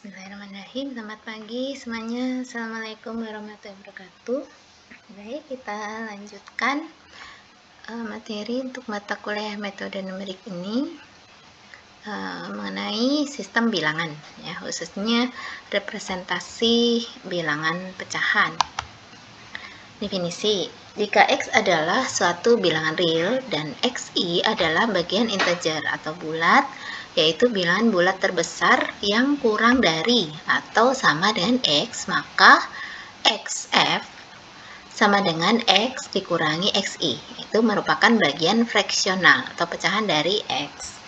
Bismillahirrahmanirrahim. Selamat pagi semuanya. Assalamualaikum warahmatullahi wabarakatuh. Baik, kita lanjutkan materi untuk mata kuliah metode numerik ini mengenai sistem bilangan, ya, khususnya representasi bilangan pecahan. Definisi: jika X adalah suatu bilangan real dan XI adalah bagian integer atau bulat, yaitu bilangan bulat terbesar yang kurang dari atau sama dengan X, maka XF sama dengan X dikurangi XI. Itu merupakan bagian fraksional atau pecahan dari X.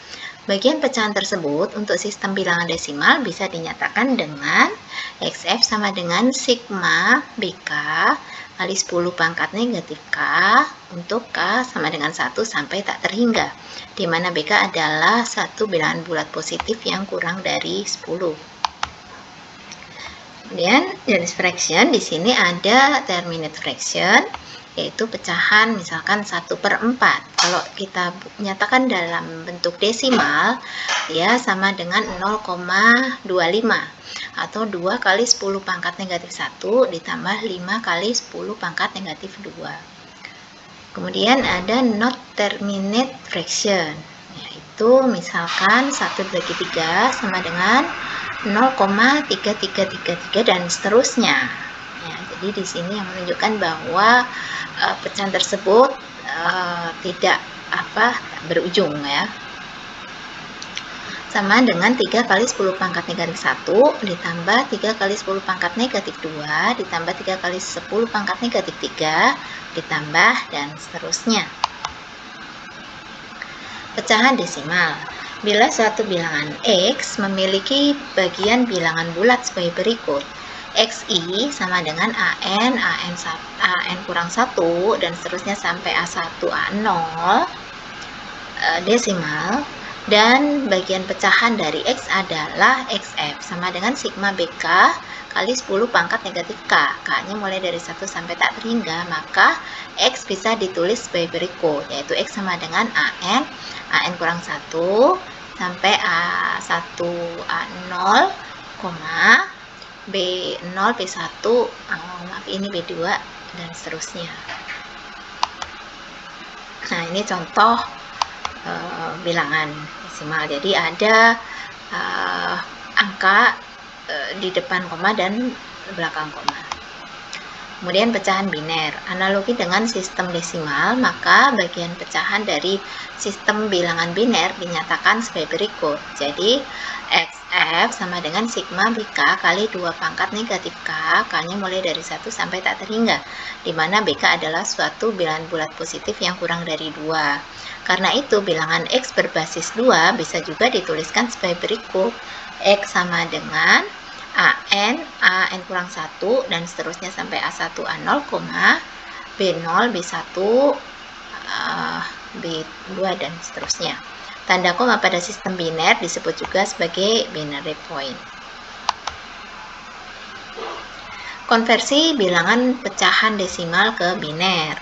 Bagian pecahan tersebut untuk sistem bilangan desimal bisa dinyatakan dengan XF sama dengan sigma BK kali 10 pangkat negatif K untuk K sama dengan 1 sampai tak terhingga, di mana BK adalah satu bilangan bulat positif yang kurang dari 10. Kemudian jenis fraction di sini ada terminate fraction, yaitu pecahan misalkan 1/4. Kalau kita nyatakan dalam bentuk desimal, ya sama dengan 0,25 atau 2 kali 10 pangkat negatif 1 ditambah 5 kali 10 pangkat negatif 2. Kemudian ada not terminate fraction, yaitu misalkan 1 bagi 3 sama dengan 0,3333 dan seterusnya. Ya, jadi di sini yang menunjukkan bahwa pecahan tersebut tidak berujung, ya. Sama dengan 3 kali 10 pangkat negatif 1 ditambah 3 kali 10 pangkat negatif 2 ditambah 3 kali 10 pangkat negatif 3 ditambah dan seterusnya. Pecahan desimal. Bila suatu bilangan X memiliki bagian bilangan bulat sebagai berikut: XI sama dengan AN kurang 1 dan seterusnya sampai A1, A0 desimal, dan bagian pecahan dari X adalah XF sama dengan sigma BK kali 10 pangkat negatif K. K-nya mulai dari 1 sampai tak terhingga, maka X bisa ditulis sebagai berikut, yaitu X sama dengan AN kurang 1 sampai A1, A0, B0, B1, ini B2, dan seterusnya. Nah, ini contoh bilangan desimal. Jadi ada angka di depan koma dan belakang koma. Kemudian pecahan biner. Analogi dengan sistem desimal, maka bagian pecahan dari sistem bilangan biner dinyatakan sebagai berikut. Jadi XF sama dengan sigma BK kali 2 pangkat negatif K, K-nya mulai dari 1 sampai tak terhingga, di mana BK adalah suatu bilangan bulat positif yang kurang dari 2. Karena itu bilangan X berbasis 2 bisa juga dituliskan sebagai berikut: X sama dengan AN kurang 1 dan seterusnya sampai A1, A0, B0, B1, B2, dan seterusnya. Tanda koma pada sistem biner disebut juga sebagai binary point. Konversi bilangan pecahan desimal ke biner.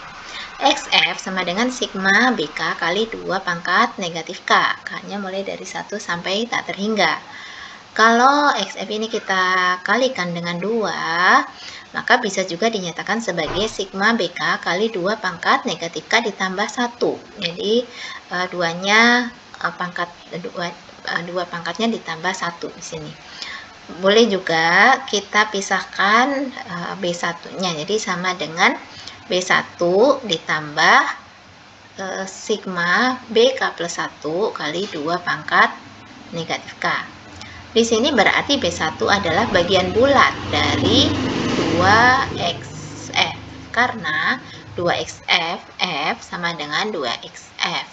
XF sama dengan sigma BK kali 2 pangkat negatif K. K-nya mulai dari 1 sampai tak terhingga. Kalau XF ini kita kalikan dengan 2, maka bisa juga dinyatakan sebagai sigma BK kali 2 pangkat negatif K ditambah 1. Jadi 2 pangkatnya ditambah 1 di sini. Boleh juga kita pisahkan B1-nya. Jadi sama dengan B1 ditambah sigma BK plus 1 kali 2 pangkat negatif K. Di sini berarti B1 adalah bagian bulat dari 2XF, karena 2XF F sama dengan 2XF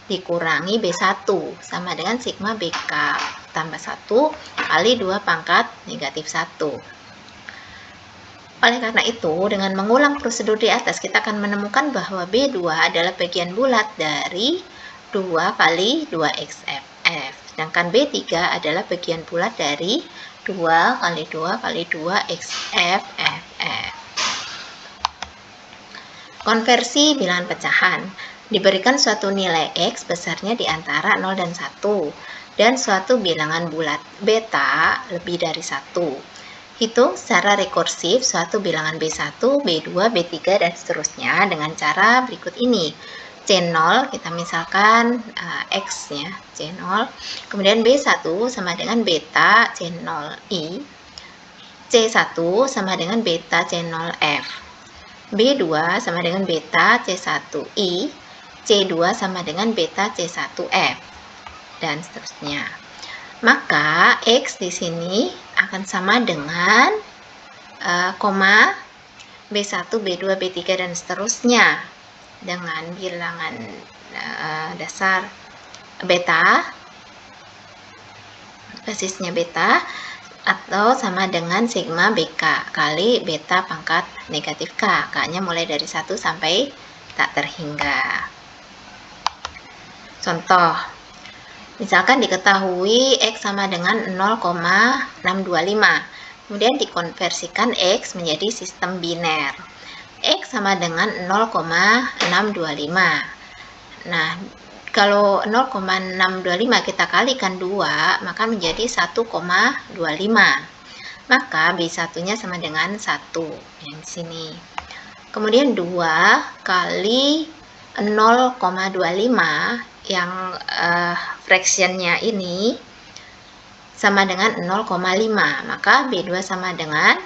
dikurangi B1 sama dengan sigma BK tambah 1 kali 2 pangkat negatif 1. Oleh karena itu, dengan mengulang prosedur di atas, kita akan menemukan bahwa B2 adalah bagian bulat dari 2 kali 2XF. Sedangkan B3 adalah bagian bulat dari 2 kali 2 kali 2 XF. Konversi bilangan pecahan. Diberikan suatu nilai X besarnya di antara 0 dan 1. dan suatu bilangan bulat beta lebih dari 1. Hitung secara rekursif suatu bilangan B1, B2, B3, dan seterusnya dengan cara berikut ini. C0 kita misalkan X ya, C0. Kemudian B1 sama dengan beta C0I. C1 sama dengan beta C0F. B2 sama dengan beta C1I. C2 sama dengan beta C1F. Dan seterusnya. Maka X di sini akan sama dengan koma B1, B2, B3, dan seterusnya dengan bilangan dasar beta, basisnya beta, atau sama dengan sigma BK kali beta pangkat negatif K. K-nya mulai dari 1 sampai tak terhingga. Contoh, misalkan diketahui X sama dengan 0,625. Kemudian dikonversikan X menjadi sistem biner. X sama dengan 0,625. Nah, kalau 0,625 kita kalikan 2, maka menjadi 1,25. Maka B1-nya sama dengan 1 yang di sini. Kemudian 2 kali 0,25 yang fractionnya ini sama dengan 0,5, maka B2 sama dengan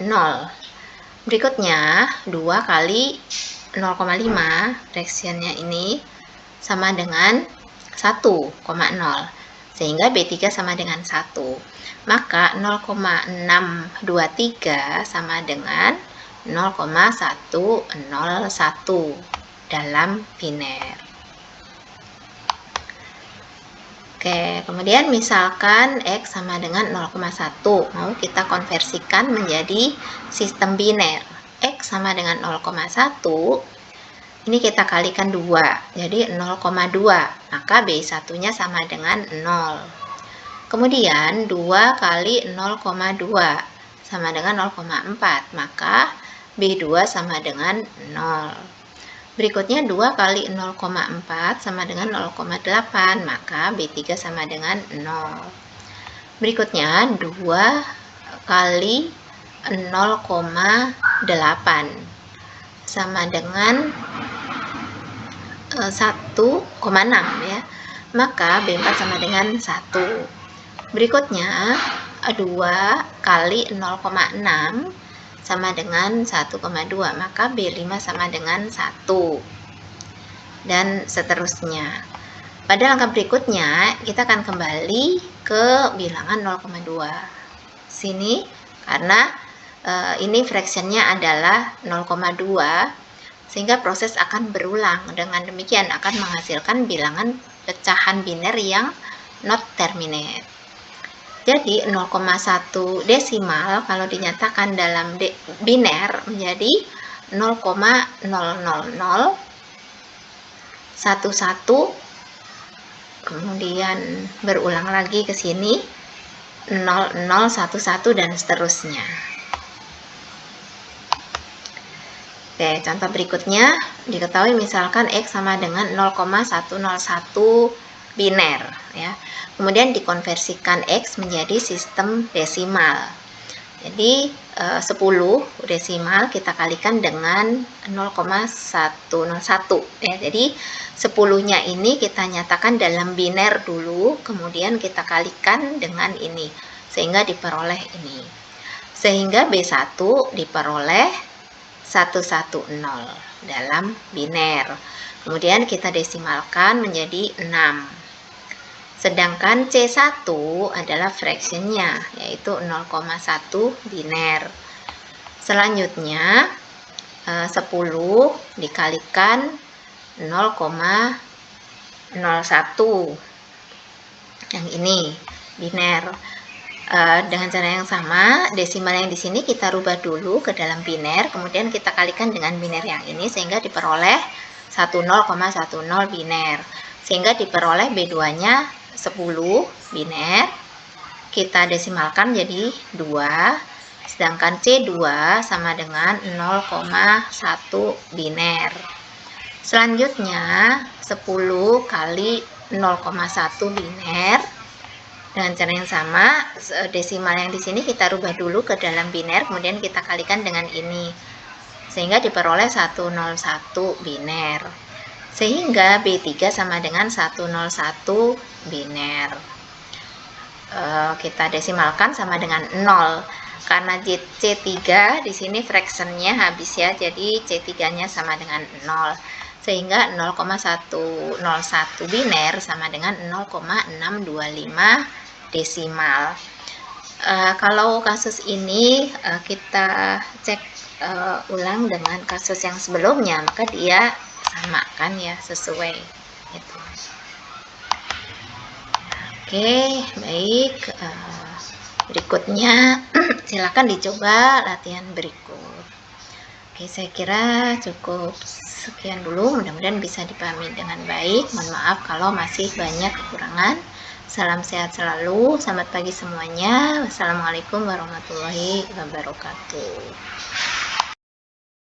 0. Berikutnya 2 kali 0,5 fractionnya ini sama dengan 1,0, sehingga B3 sama dengan 1. Maka 0,623 sama dengan 0,101 dalam biner. Oke, kemudian misalkan X sama dengan 0,1, mau kita konversikan menjadi sistem biner. X sama dengan 0,1, ini kita kalikan 2, jadi 0,2, maka B1-nya sama dengan 0. Kemudian 2 kali 0,2 sama dengan 0,4, maka B2 sama dengan 0. Berikutnya 2 kali 0,4 sama dengan 0,8, maka B3 sama dengan 0. Berikutnya 2 kali 0,8 sama dengan 1,6 ya. Maka B4 sama dengan 1. Berikutnya 2 kali 0,6 sama dengan 1,2, maka B5 sama dengan 1, dan seterusnya. Pada langkah berikutnya kita akan kembali ke bilangan 0,2 sini, karena ini fractionnya adalah 0,2, sehingga proses akan berulang. Dengan demikian akan menghasilkan bilangan pecahan biner yang not terminate. Jadi 0,1 desimal kalau dinyatakan dalam biner menjadi 0,00011, kemudian berulang lagi ke sini 0011 dan seterusnya. Oke, contoh berikutnya diketahui misalkan X sama dengan 0,101 biner ya. Kemudian dikonversikan X menjadi sistem desimal. Jadi 10 desimal kita kalikan dengan 0,101 ya. Jadi 10-nya ini kita nyatakan dalam biner dulu, kemudian kita kalikan dengan ini sehingga diperoleh ini. Sehingga B1 diperoleh 110 dalam biner. Kemudian kita desimalkan menjadi 6. Sedangkan C1 adalah fractionnya, yaitu 0,1 biner. Selanjutnya 10 dikalikan 0,01, yang ini biner. Dengan cara yang sama, desimal yang di sini kita rubah dulu ke dalam biner, kemudian kita kalikan dengan biner yang ini sehingga diperoleh 10,10 biner. Sehingga diperoleh B2-nya 10 biner, kita desimalkan jadi 2, sedangkan C2 sama dengan 0,1 biner. Selanjutnya 10 kali 0,1 biner. Dengan cara yang sama, desimal yang di sini kita rubah dulu ke dalam biner, kemudian kita kalikan dengan ini. Sehingga diperoleh 101 biner. Sehingga B3 sama dengan 101 biner. Kita desimalkan sama dengan 0. Karena C3 di sini fractionnya habis ya, jadi C3-nya sama dengan 0. Sehingga 0,101 biner sama dengan 0,625 desimal. Kalau kasus ini kita cek ulang dengan kasus yang sebelumnya, maka dia sama kan ya, sesuai itu. Oke, baik. Berikutnya silakan dicoba latihan berikut. Oke, saya kira cukup sekian dulu, mudah-mudahan bisa dipahami dengan baik. Mohon maaf kalau masih banyak kekurangan. Salam sehat selalu, selamat pagi semuanya. Wassalamualaikum warahmatullahi wabarakatuh.